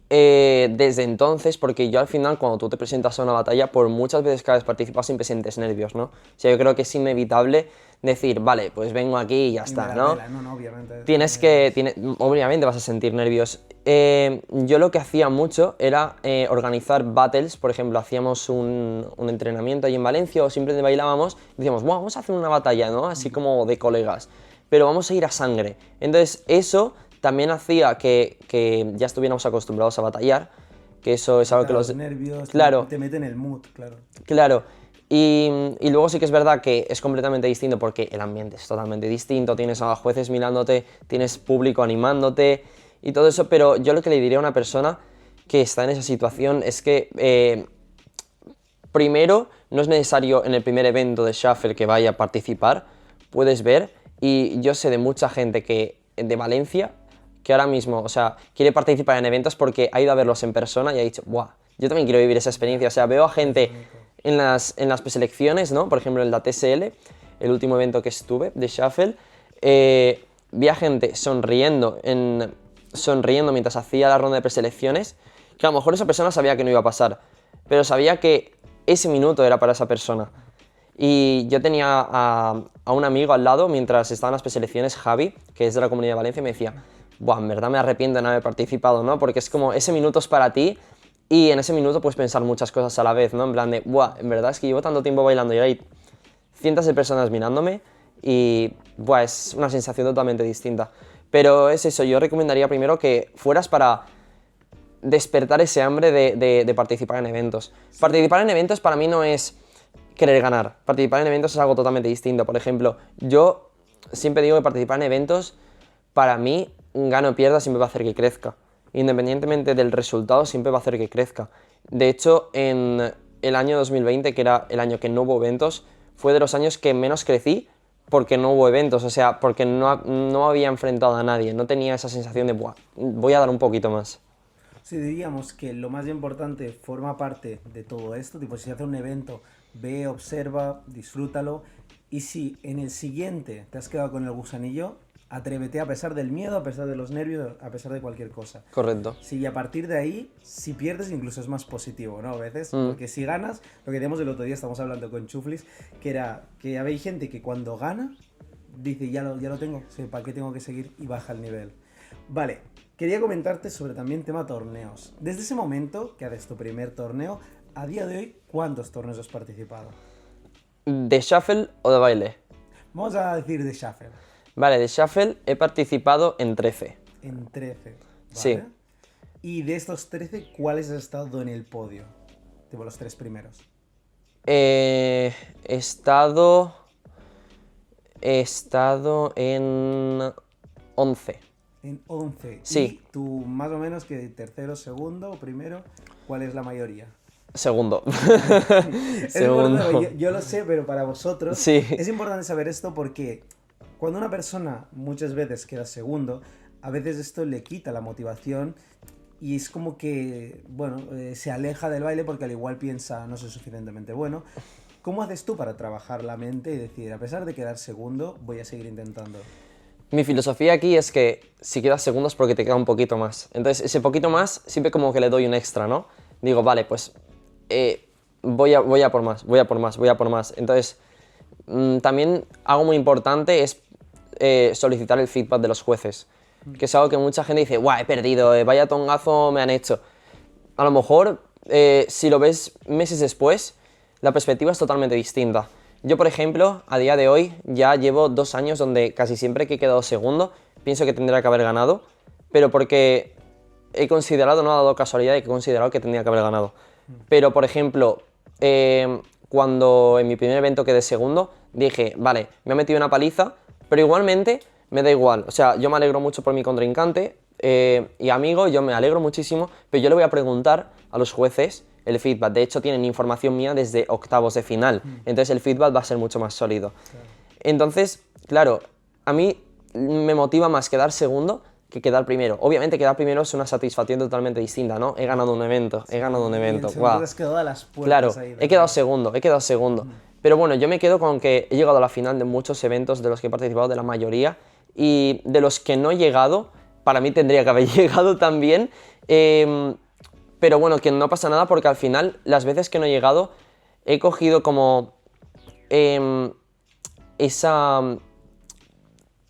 desde entonces, porque yo al final cuando tú te presentas a una batalla, por muchas veces que hayas participado siempre sientes nervios, ¿no? O sea, yo creo que es inevitable decir, vale, pues vengo aquí y ya está, ¿no? No, obviamente. Obviamente vas a sentir nervios. Yo lo que hacía mucho era organizar battles, por ejemplo, hacíamos un entrenamiento ahí en Valencia o simplemente bailábamos y decíamos, wow, vamos a hacer una batalla, ¿no? Así como de colegas, pero vamos a ir a sangre. Entonces eso también hacía que ya estuviéramos acostumbrados a batallar, que eso es algo que los nervios claro, te meten en el mood, claro. Claro. Y luego sí que es verdad que es completamente distinto porque el ambiente es totalmente distinto, tienes a jueces mirándote, tienes público animándote y todo eso, pero yo lo que le diría a una persona que está en esa situación es que primero no es necesario en el primer evento de Shuffle que vaya a participar, puedes ver, y yo sé de mucha gente de Valencia que ahora mismo, o sea, quiere participar en eventos porque ha ido a verlos en persona y ha dicho, ¡buah! Yo también quiero vivir esa experiencia, o sea, veo a gente en las preselecciones, ¿no? Por ejemplo, en la TSL, el último evento que estuve de Shuffle, vi a gente sonriendo mientras hacía la ronda de preselecciones, que a lo mejor esa persona sabía que no iba a pasar, pero sabía que ese minuto era para esa persona. Y yo tenía a un amigo al lado mientras estaban las preselecciones, Javi, que es de la Comunidad de Valencia, y me decía, buah, en verdad me arrepiento de no haber participado, ¿no? Porque es como, ese minuto es para ti y en ese minuto puedes pensar muchas cosas a la vez, ¿no? En plan de, buah, en verdad es que llevo tanto tiempo bailando y hay cientos de personas mirándome y, buah, es una sensación totalmente distinta. Pero es eso, yo recomendaría primero que fueras para despertar ese hambre de participar en eventos. Participar en eventos para mí no es querer ganar. Participar en eventos es algo totalmente distinto. Por ejemplo, yo siempre digo que participar en eventos, para mí, gano o pierda, siempre va a hacer que crezca. Independientemente del resultado, siempre va a hacer que crezca. De hecho, en el año 2020, que era el año que no hubo eventos, fue de los años que menos crecí porque no hubo eventos, o sea, porque no había enfrentado a nadie, no tenía esa sensación de, buah, voy a dar un poquito más. Sí, diríamos que lo más importante forma parte de todo esto, tipo si se hace un evento, ve, observa, disfrútalo, y si en el siguiente te has quedado con el gusanillo, atrévete a pesar del miedo, a pesar de los nervios, a pesar de cualquier cosa. Correcto. Si a partir de ahí, si pierdes incluso es más positivo, ¿no? A veces, porque si ganas, lo que decíamos el otro día, estamos hablando con Chuflis, que era que había gente que cuando gana, dice, ya lo tengo, sí, ¿para qué tengo que seguir? Y baja el nivel. Vale, quería comentarte sobre también tema torneos. Desde ese momento, que haces tu primer torneo, a día de hoy, ¿cuántos torneos has participado? ¿De shuffle o de baile? Vamos a decir de shuffle. Vale, de shuffle he participado en 13. En 13, ¿vale? Sí. Y de estos 13, ¿cuáles has estado en el podio? Tipo los 3 primeros. He estado en 11. En 11. Sí. Y tú, más o menos, que tercero, segundo o primero, ¿cuál es la mayoría? Segundo. Es Segundo. importante, yo lo sé, pero para vosotros Sí. es importante saber esto porque cuando una persona muchas veces queda segundo, a veces esto le quita la motivación y es como que, bueno, se aleja del baile porque al igual piensa no soy suficientemente bueno. ¿Cómo haces tú para trabajar la mente y decir, a pesar de quedar segundo, voy a seguir intentando? Mi filosofía aquí es que si quedas segundo es porque te queda un poquito más. Entonces, ese poquito más siempre como que le doy un extra, ¿no? Digo, vale, pues voy a por más, voy a por más, voy a por más. Entonces, también algo muy importante es solicitar el feedback de los jueces, que es algo que mucha gente dice, guau, he perdido, vaya tongazo me han hecho. A lo mejor, si lo ves meses después, la perspectiva es totalmente distinta. Yo, por ejemplo, a día de hoy ya llevo 2 años donde casi siempre que he quedado segundo, pienso que tendría que haber ganado, pero porque he considerado, no ha dado casualidad, he considerado que tendría que haber ganado. Pero, por ejemplo, cuando en mi primer evento quedé segundo, dije, vale, me ha metido una paliza, pero igualmente me da igual. O sea, yo me alegro mucho por mi contrincante y amigo, yo me alegro muchísimo, pero yo le voy a preguntar a los jueces el feedback. De hecho, tienen información mía desde octavos de final, entonces el feedback va a ser mucho más sólido. Claro. Entonces, claro, a mí me motiva más quedar segundo que quedar primero. Obviamente quedar primero es una satisfacción totalmente distinta, ¿no? He ganado un evento, he ganado un evento. Wow. Has quedado a las puertas. Claro, ahí, he quedado segundo. Pero bueno, yo me quedo con que he llegado a la final de muchos eventos de los que he participado, de la mayoría, y de los que no he llegado, para mí tendría que haber llegado también, pero bueno, que no pasa nada porque al final, las veces que no he llegado, he cogido como ese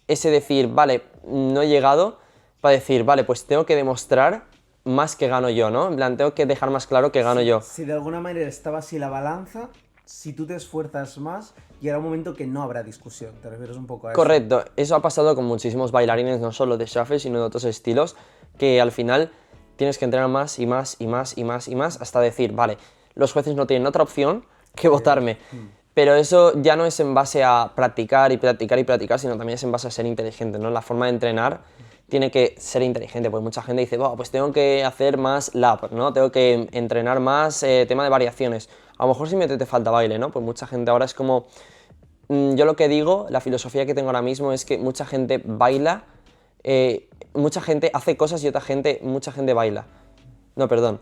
decir, vale, no he llegado, para decir, vale, pues tengo que demostrar más que gano yo, ¿no? En plan, tengo que dejar más claro que gano yo. Si de alguna manera estaba así la balanza, si tú te esfuerzas más, llegará un momento que no habrá discusión. ¿Te refieres un poco a eso? Correcto, eso ha pasado con muchísimos bailarines, no solo de shuffle, sino de otros estilos, que al final tienes que entrenar más y más y más y más y más hasta decir, vale, los jueces no tienen otra opción que votarme. Pero eso ya no es en base a practicar y practicar y practicar, sino también es en base a ser inteligente, ¿no? La forma de entrenar tiene que ser inteligente, porque mucha gente dice, pues tengo que hacer más lap, ¿no? Tengo que entrenar más tema de variaciones. A lo mejor simplemente te falta baile, ¿no? Pues mucha gente ahora es como... yo lo que digo, la filosofía que tengo ahora mismo es que mucha gente baila, mucha gente hace cosas y mucha gente baila. No, perdón.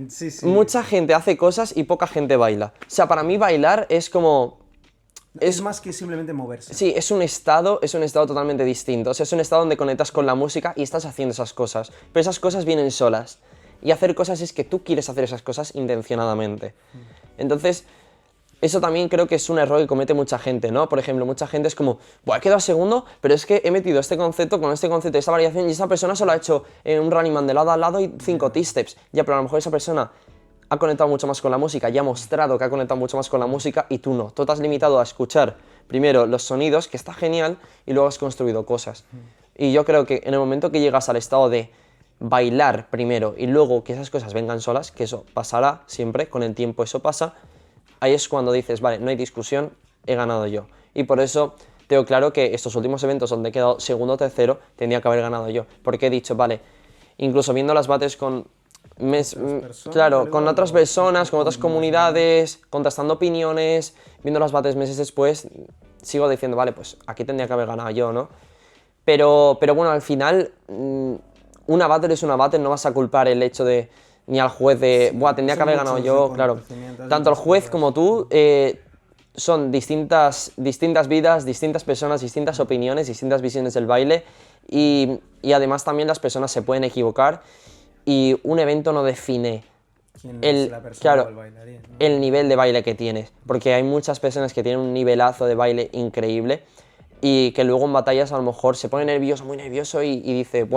Sí. Mucha gente hace cosas y poca gente baila. O sea, para mí bailar es como... Es más que simplemente moverse. Sí, es un estado totalmente distinto. O sea, es un estado donde conectas con la música y estás haciendo esas cosas. Pero esas cosas vienen solas. y hacer cosas es que tú quieres hacer esas cosas intencionadamente. Entonces, eso también creo que es un error que comete mucha gente, ¿no? Por ejemplo, mucha gente es como, he quedado segundo, pero es que he metido este concepto con este concepto, esta variación, y esa persona solo ha hecho un running man de lado a lado y 5 T-steps. Ya, pero a lo mejor esa persona ha conectado mucho más con la música, ya ha mostrado que ha conectado mucho más con la música y tú no. Tú te has limitado a escuchar primero los sonidos, que está genial, y luego has construido cosas. Y yo creo que en el momento que llegas al estado de bailar primero y luego que esas cosas vengan solas, que eso pasará siempre, con el tiempo eso pasa, ahí es cuando dices, vale, no hay discusión, he ganado yo. Y por eso tengo claro que estos últimos eventos donde he quedado segundo o tercero, tendría que haber ganado yo. Porque he dicho, vale, incluso viendo las battles con con otras personas, con otras comunidades, contrastando opiniones, viendo las battles meses después, sigo diciendo, vale, pues aquí tendría que haber ganado yo, ¿no? Pero bueno, al final, una battle es una battle, no vas a culpar el hecho de ni al juez de, tendría que haber ganado yo, claro. Tanto el juez como tú son distintas vidas, distintas personas, distintas opiniones, distintas visiones del baile y además también las personas se pueden equivocar y un evento no define el nivel de baile que tienes, porque hay muchas personas que tienen un nivelazo de baile increíble y que luego en batallas a lo mejor se pone nervioso, muy nervioso y dice,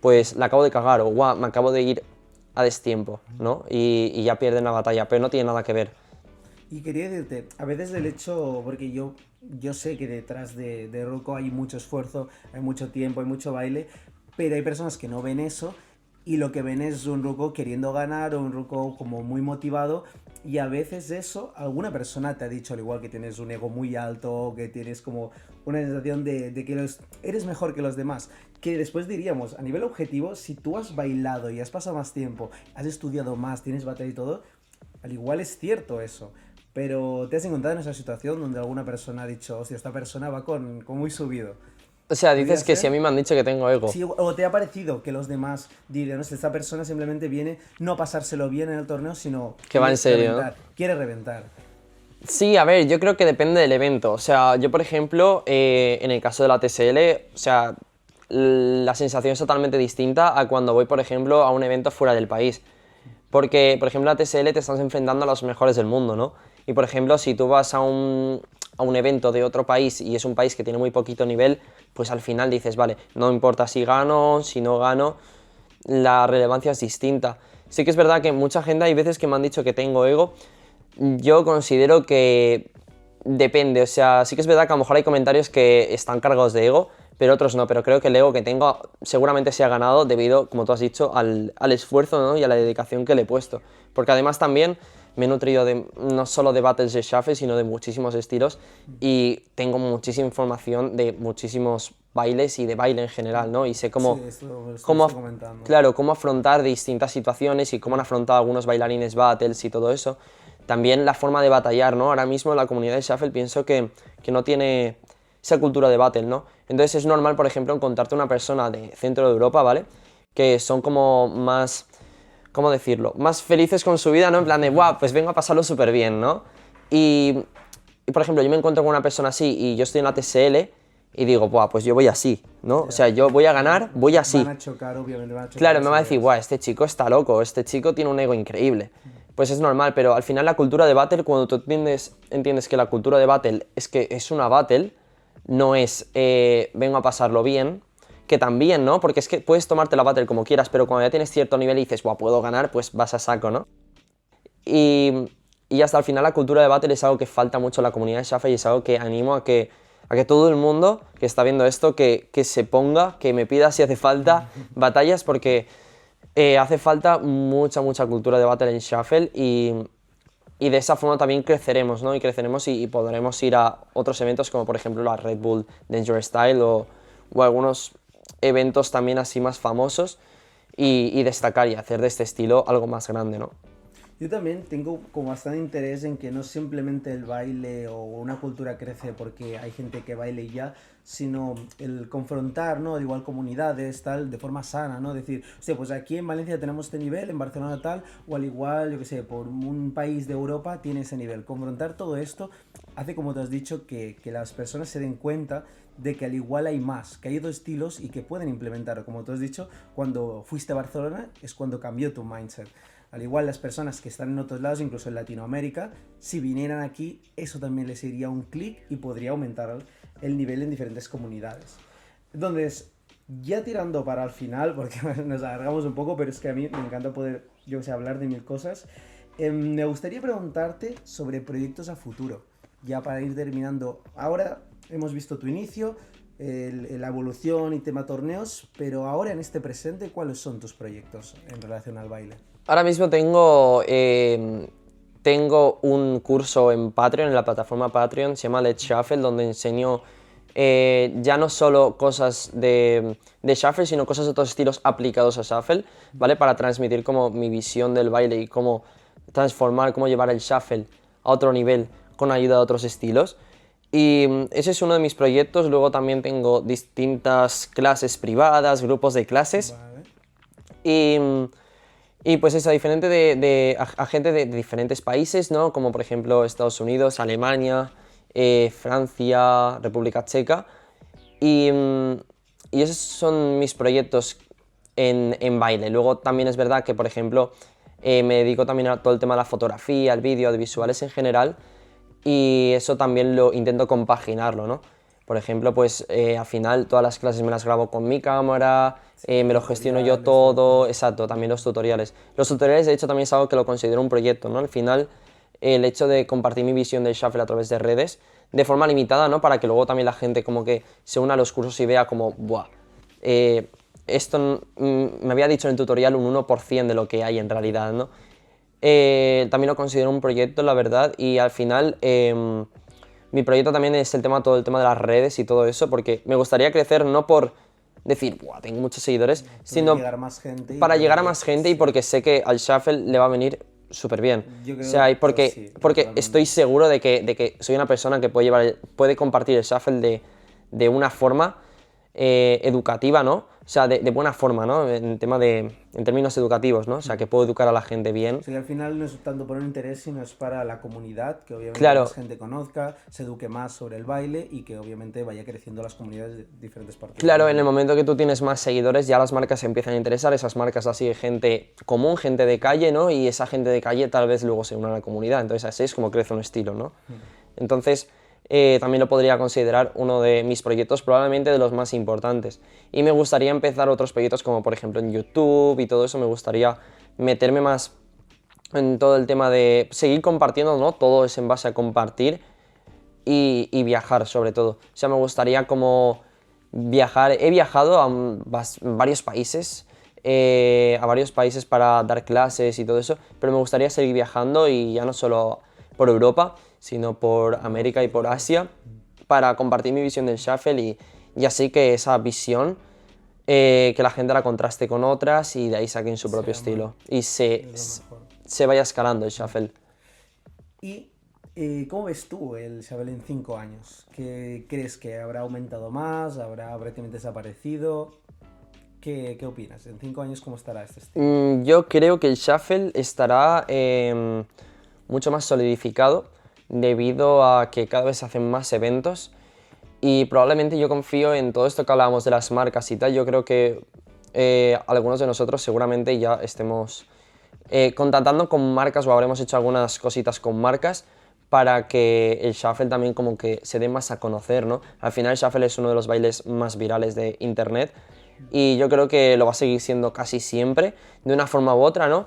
pues la acabo de cagar o me acabo de ir a destiempo, ¿no? Y ya pierden la batalla, pero no tiene nada que ver. Y quería decirte, a veces el hecho, porque yo sé que detrás de Ruko hay mucho esfuerzo, hay mucho tiempo, hay mucho baile, pero hay personas que no ven eso y lo que ven es un Ruko queriendo ganar o un Ruko como muy motivado y a veces eso, alguna persona te ha dicho al igual que tienes un ego muy alto, que tienes como una sensación de que eres mejor que los demás, que después diríamos, a nivel objetivo, si tú has bailado y has pasado más tiempo, has estudiado más, tienes batalla y todo, al igual es cierto eso. Pero te has encontrado en esa situación donde alguna persona ha dicho, hostia, esta persona va con muy subido. O sea, dices que si a mí me han dicho que tengo ego. Sí, o te ha parecido que los demás digan, no sé, esta persona simplemente viene no a pasárselo bien en el torneo, sino que va en serio, ¿no? Quiere reventar. Sí, a ver, yo creo que depende del evento. O sea, yo por ejemplo, en el caso de la TSL, o sea, la sensación es totalmente distinta a cuando voy, por ejemplo, a un evento fuera del país. Porque, por ejemplo, en la TSL te estás enfrentando a los mejores del mundo, ¿no? Y, por ejemplo, si tú vas a un evento de otro país y es un país que tiene muy poquito nivel, pues al final dices, vale, no importa si gano, si no gano, la relevancia es distinta. Sí que es verdad que mucha gente, hay veces que me han dicho que tengo ego, yo considero que depende, o sea, sí que es verdad que a lo mejor hay comentarios que están cargados de ego, pero otros no, pero creo que el ego que tengo seguramente se ha ganado debido, como tú has dicho, al esfuerzo, ¿no? Y a la dedicación que le he puesto. Porque además también me he nutrido no solo de battles de shuffle, sino de muchísimos estilos y tengo muchísima información de muchísimos bailes y de baile en general, ¿no? Y sé cómo afrontar distintas situaciones y cómo han afrontado algunos bailarines battles y todo eso. También la forma de batallar, ¿no? Ahora mismo la comunidad de shuffle pienso que no tiene esa cultura de battle, ¿no? Entonces es normal, por ejemplo, encontrarte una persona de centro de Europa, ¿vale? Que son como más, ¿cómo decirlo? Más felices con su vida, ¿no? En plan de, pues vengo a pasarlo súper bien, ¿no? Y, por ejemplo, yo me encuentro con una persona así y yo estoy en la TSL y digo, pues yo voy así, ¿no? O sea, yo voy a ganar, voy así. Van a chocar, obviamente, van a chocar. Claro, me va a decir, este chico está loco, este chico tiene un ego increíble. Pues es normal, pero al final la cultura de battle, cuando tú entiendes que la cultura de battle es que es una battle, no es vengo a pasarlo bien, que también, ¿no? Porque es que puedes tomarte la battle como quieras, pero cuando ya tienes cierto nivel y dices, puedo ganar, pues vas a saco, ¿no? Y hasta el final la cultura de battle es algo que falta mucho en la comunidad de shuffle y es algo que animo a que todo el mundo que está viendo esto, que se ponga, que me pida si hace falta batallas, porque hace falta mucha cultura de battle en shuffle y de esa forma también creceremos, ¿no? Y creceremos y podremos ir a otros eventos como por ejemplo la Red Bull Dangerous Style o algunos eventos también así más famosos y destacar y hacer de este estilo algo más grande, ¿no? Yo también tengo como bastante interés en que no simplemente el baile o una cultura crece porque hay gente que baile y ya, sino el confrontar, ¿no? Al igual comunidades, tal, de forma sana, ¿no? Decir, hostia, pues aquí en Valencia tenemos este nivel, en Barcelona tal, o al igual, yo qué sé, por un país de Europa tiene ese nivel. Confrontar todo esto hace, como te has dicho, que las personas se den cuenta de que al igual hay más, que hay dos estilos y que pueden implementar. Como tú has dicho, cuando fuiste a Barcelona es cuando cambió tu mindset. Al igual las personas que están en otros lados, incluso en Latinoamérica, si vinieran aquí, eso también les iría un clic y podría aumentar el nivel en diferentes comunidades. Entonces, ya tirando para el final, porque nos alargamos un poco, pero es que a mí me encanta poder, yo sé, hablar de mil cosas, me gustaría preguntarte sobre proyectos a futuro, ya para ir terminando. Ahora hemos visto tu inicio, la evolución y tema torneos, pero ahora en este presente, ¿cuáles son tus proyectos en relación al baile? Ahora mismo tengo un curso en Patreon, en la plataforma Patreon, se llama Let's Shuffle, donde enseño ya no solo cosas de Shuffle, sino cosas de otros estilos aplicados a Shuffle, ¿vale? Para transmitir como mi visión del baile y cómo transformar, cómo llevar el Shuffle a otro nivel con ayuda de otros estilos. Y ese es uno de mis proyectos. Luego también tengo distintas clases privadas, grupos de clases. Vale. Y, y pues eso, diferente a gente de diferentes países, ¿no? Como por ejemplo Estados Unidos, Alemania, Francia, República Checa. Y, y esos son mis proyectos en baile. Luego también es verdad que, por ejemplo, me dedico también a todo el tema de la fotografía, el vídeo, audiovisuales en general. Y eso también lo intento compaginarlo, ¿no? Por ejemplo, pues al final todas las clases me las grabo con mi cámara, me lo gestiono yo todo, exacto, también los tutoriales. Los tutoriales, de hecho, también es algo que lo considero un proyecto, ¿no? Al final, el hecho de compartir mi visión del shuffle a través de redes, de forma limitada, ¿no? Para que luego también la gente como que se una a los cursos y vea como, buah, esto me había dicho en el tutorial un 1% de lo que hay en realidad, ¿no? También lo considero un proyecto, la verdad, y al final mi proyecto también es todo el tema de las redes y todo eso, porque me gustaría crecer no por decir, "Buah, tengo muchos seguidores", sino Llegar a más gente para llegar a más gente y porque sé que al Shuffle le va a venir súper bien. Yo O creo sea, y que sí, porque totalmente. estoy seguro de que soy una persona que puede compartir el Shuffle de una forma educativa, ¿no? O sea, de buena forma, ¿no? En términos educativos, ¿no? O sea, que puedo educar a la gente bien. O sea, que al final no es tanto por un interés, sino es para la comunidad, que obviamente Claro, más gente conozca, se eduque más sobre el baile y que obviamente vaya creciendo las comunidades de diferentes partes del claro, en el mundo. momento que tú tienes más seguidores, ya las marcas se empiezan a interesar, esas marcas las sigue gente común, gente de calle, ¿no? Y esa gente de calle tal vez luego se una a la comunidad, entonces así es como crece un estilo, ¿no? Entonces, también lo podría considerar uno de mis proyectos, probablemente de los más importantes. Y me gustaría empezar otros proyectos como por ejemplo en YouTube y todo eso, me gustaría meterme más en todo el tema de seguir compartiendo, ¿no? Todo es en base a compartir y viajar sobre todo. O sea, me gustaría como viajar, he viajado a varios países para dar clases y todo eso, pero me gustaría seguir viajando y ya no solo por Europa, sino por América y por Asia, para compartir mi visión del shuffle y así que esa visión, que la gente la contraste con otras y de ahí saquen su propio estilo y Es lo mejor. se vaya escalando el shuffle. ¿Y cómo ves tú el Xabel en 5 años? ¿Qué crees que habrá aumentado más? ¿Habrá prácticamente desaparecido? ¿Qué opinas? ¿En 5 años cómo estará este estilo? Yo creo que el shuffle estará mucho más solidificado debido a que cada vez se hacen más eventos y probablemente yo confío en todo esto que hablábamos de las marcas y tal. Yo creo que algunos de nosotros seguramente ya estemos contactando con marcas o habremos hecho algunas cositas con marcas para que el shuffle también como que se dé más a conocer, ¿no? Al final el shuffle es uno de los bailes más virales de internet y yo creo que lo va a seguir siendo casi siempre, de una forma u otra, ¿no?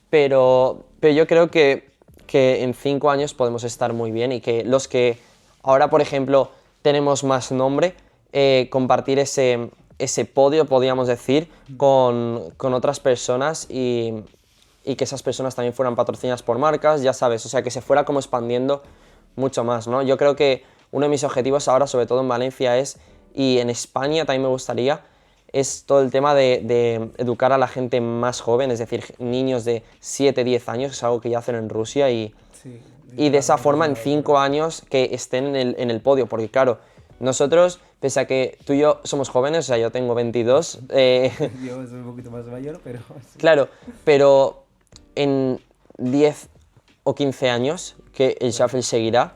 Pero yo creo que en 5 años podemos estar muy bien y que los que ahora, por ejemplo, tenemos más nombre, compartir ese podio, podríamos decir, con otras personas y que esas personas también fueran patrocinadas por marcas, ya sabes, o sea, que se fuera como expandiendo mucho más, ¿no? Yo creo que uno de mis objetivos ahora, sobre todo en Valencia, y en España también me gustaría, es todo el tema de educar a la gente más joven, es decir, niños de 7, 10 años, que es algo que ya hacen en Rusia, y de esa forma en 5 años que estén en el podio, porque claro, nosotros, pese a que tú y yo somos jóvenes, o sea, yo tengo 22... Yo soy un poquito más mayor, pero... Sí. Claro, pero en 10 o 15 años que el shuffle seguirá,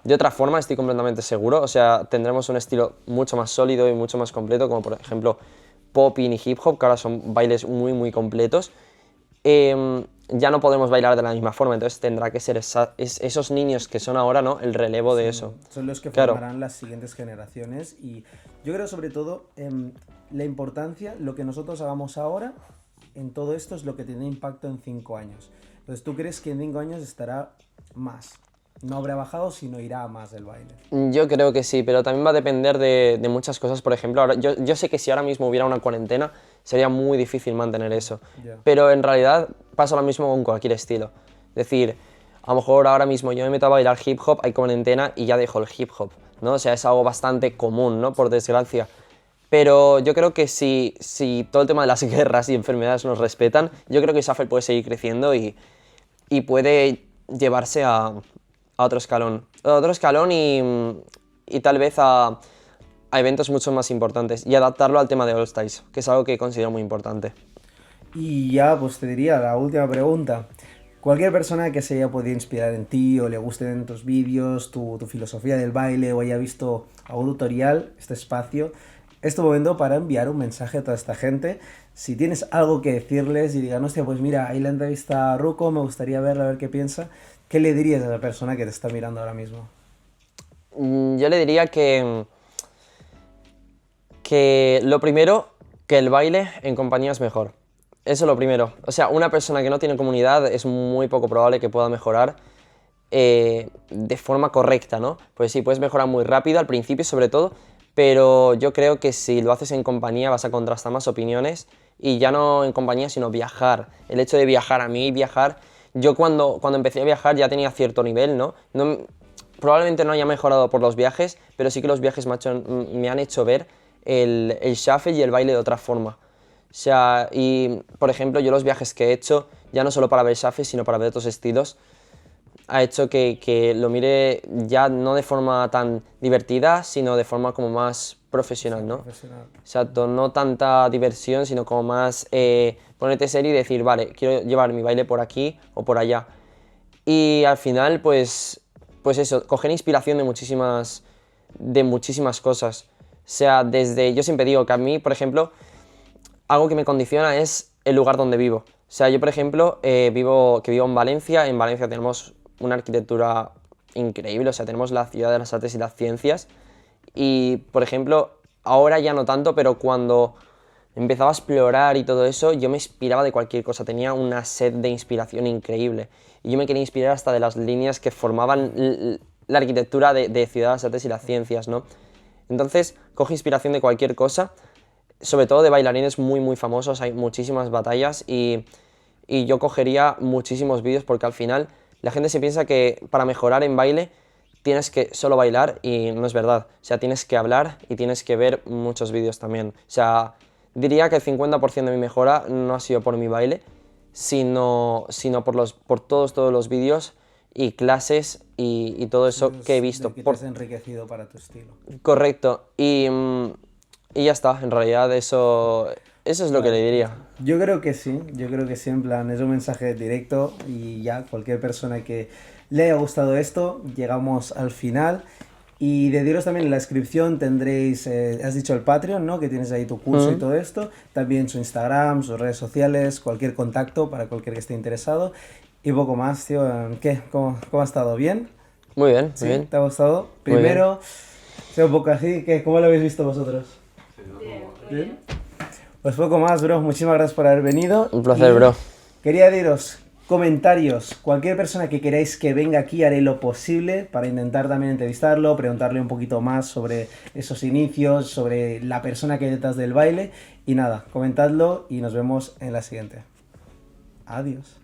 de otra forma estoy completamente seguro, o sea, tendremos un estilo mucho más sólido y mucho más completo, como por ejemplo popping y hip hop, que ahora son bailes muy muy completos. Ya no podemos bailar de la misma forma, entonces tendrá que ser esos niños que son ahora, ¿no?, el relevo de eso. Son los que Claro. formarán las siguientes generaciones y yo creo sobre todo la importancia, lo que nosotros hagamos ahora en todo esto es lo que tiene impacto en 5 años. Entonces, ¿tú crees que en 5 años estará más? No habrá bajado, sino irá a más el baile. Yo creo que sí, pero también va a depender de muchas cosas. Por ejemplo, ahora, yo sé que si ahora mismo hubiera una cuarentena, sería muy difícil mantener eso. Ya. Pero en realidad pasa lo mismo con cualquier estilo. Es decir, a lo mejor ahora mismo yo me meto a bailar hip hop, hay cuarentena y ya dejo el hip hop, ¿no? O sea, es algo bastante común, ¿no? Por desgracia. Pero yo creo que si todo el tema de las guerras y enfermedades nos respetan, yo creo que Shuffle puede seguir creciendo y puede llevarse a otro escalón. A otro escalón y tal vez a eventos mucho más importantes y adaptarlo al tema de All Styles, que es algo que considero muy importante. Y ya, pues te diría la última pregunta. Cualquier persona que se haya podido inspirar en ti o le gusten tus vídeos, tu filosofía del baile o haya visto algún tutorial, este espacio, es tu momento para enviar un mensaje a toda esta gente. Si tienes algo que decirles y digan, hostia, pues mira, ahí la entrevista a Ruko, me gustaría verla, a ver qué piensa, ¿qué le dirías a la persona que te está mirando ahora mismo? Yo le diría que lo primero, que el baile en compañía es mejor. Eso es lo primero. O sea, una persona que no tiene comunidad es muy poco probable que pueda mejorar de forma correcta, ¿no? Pues sí, puedes mejorar muy rápido, al principio sobre todo, pero yo creo que si lo haces en compañía vas a contrastar más opiniones y ya no en compañía, sino viajar. El hecho de viajar, a mí viajar, yo cuando empecé a viajar ya tenía cierto nivel, ¿no? Probablemente no haya mejorado por los viajes, pero sí que los viajes me han hecho ver el shuffle y el baile de otra forma. O sea, y por ejemplo, yo los viajes que he hecho, ya no solo para ver shuffle, sino para ver otros estilos, ha hecho que lo mire ya no de forma tan divertida, sino de forma como más profesional, ¿no? Profesional. Exacto, no tanta diversión, sino como más ponerte serio y decir, vale, quiero llevar mi baile por aquí o por allá. Y al final, pues eso, coger inspiración de muchísimas cosas. O sea, yo siempre digo que a mí, por ejemplo, algo que me condiciona es el lugar donde vivo. O sea, yo, por ejemplo, vivo en Valencia. En Valencia tenemos una arquitectura increíble, o sea, tenemos la ciudad de las artes y las ciencias. Y, por ejemplo, ahora ya no tanto, pero cuando empezaba a explorar y todo eso, yo me inspiraba de cualquier cosa. Tenía una sed de inspiración increíble. Y yo me quería inspirar hasta de las líneas que formaban la arquitectura de Ciudad de las Artes y las Ciencias, ¿no? Entonces, coge inspiración de cualquier cosa, sobre todo de bailarines muy, muy famosos. Hay muchísimas batallas y yo cogería muchísimos vídeos porque al final la gente se piensa que para mejorar en baile tienes que solo bailar y no es verdad. O sea, tienes que hablar y tienes que ver muchos vídeos también. O sea, diría que el 50% de mi mejora no ha sido por mi baile, sino por todos los vídeos y clases y todo eso que he visto. Que te has enriquecido para tu estilo. Correcto. Y ya está, en realidad eso es lo que le diría. Yo creo que sí, en plan, es un mensaje directo y ya cualquier persona que le haya gustado esto, llegamos al final. Y deciros también en la descripción tendréis, has dicho el Patreon, ¿no? Que tienes ahí tu curso y todo esto, también su Instagram, sus redes sociales, cualquier contacto para cualquier que esté interesado. Y poco más, tío, ¿qué? ¿Cómo ha estado? ¿Bien? Muy bien, ¿Sí? muy bien. ¿Te ha gustado? Primero, sea un poco así, ¿cómo lo habéis visto vosotros? Bien. Pues poco más, bro. Muchísimas gracias por haber venido. Un placer, bro. Quería diros, comentarios. Cualquier persona que queráis que venga aquí, haré lo posible para intentar también entrevistarlo, preguntarle un poquito más sobre esos inicios, sobre la persona que hay detrás del baile. Y nada, comentadlo y nos vemos en la siguiente. Adiós.